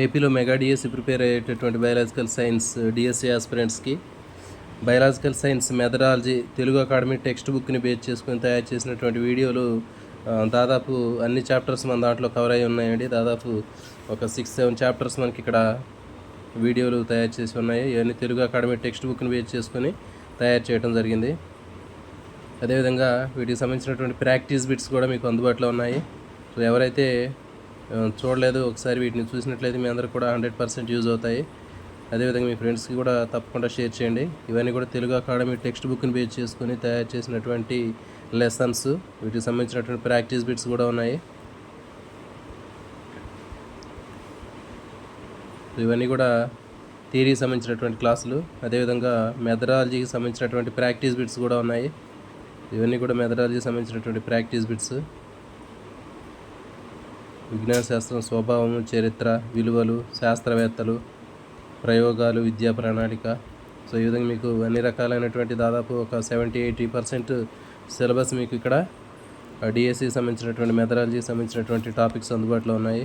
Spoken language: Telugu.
ఏపీలో మెగా డిఎస్సి ప్రిపేర్ అయ్యేటటువంటి బయాలజికల్ సైన్స్ డిఎస్సి ఆస్పిరెంట్స్కి biological science methodology Telugu academy text బుక్ని బేస్ చేసుకుని తయారు చేసినటువంటి వీడియోలు దాదాపు అన్ని చాప్టర్స్ మన దాంట్లో కవర్ అయి ఉన్నాయండి. దాదాపు ఒక 6-7 చాప్టర్స్ మనకి ఇక్కడ వీడియోలు తయారు చేసి ఉన్నాయి. ఇవన్నీ తెలుగు అకాడమీ టెక్స్ట్ బుక్ని బేస్ చేసుకుని తయారు చేయడం జరిగింది. అదేవిధంగా వీటికి సంబంధించినటువంటి ప్రాక్టీస్ బిట్స్ కూడా మీకు అందుబాటులో ఉన్నాయి. సో ఎవరైతే చూడలేదు ఒకసారి వీటిని చూసినట్లయితే మీ అందరికి కూడా 100% యూజ్ అవుతాయి. అదేవిధంగా మీ ఫ్రెండ్స్కి కూడా తప్పకుండా షేర్ చేయండి. ఇవన్నీ కూడా తెలుగు అకాడమీ టెక్స్ట్ బుక్ని బేస్ చేసుకుని తయారు చేసినటువంటి లెసన్స్, వీటికి సంబంధించినటువంటి ప్రాక్టీస్ బిట్స్ కూడా ఉన్నాయి. ఇవన్నీ కూడా థియరీకి సంబంధించినటువంటి క్లాసులు, అదేవిధంగా మెథడాలజీకి సంబంధించినటువంటి ప్రాక్టీస్ బిట్స్ కూడా ఉన్నాయి. ఇవన్నీ కూడా మెథడాలజీకి సంబంధించినటువంటి ప్రాక్టీస్ బిట్స్. విజ్ఞాన శాస్త్రం, స్వభావము, చరిత్ర, విలువలు, శాస్త్రవేత్తలు, ప్రయోగాలు, విద్యా ప్రణాళిక. సో ఈ విధంగా మీకు అన్ని రకాలైనటువంటి దాదాపు ఒక 70-80% సిలబస్ మీకు ఇక్కడ డిఎస్సికి సంబంధించినటువంటి మెథడాలజీకి సంబంధించినటువంటి టాపిక్స్ అందుబాటులో ఉన్నాయి.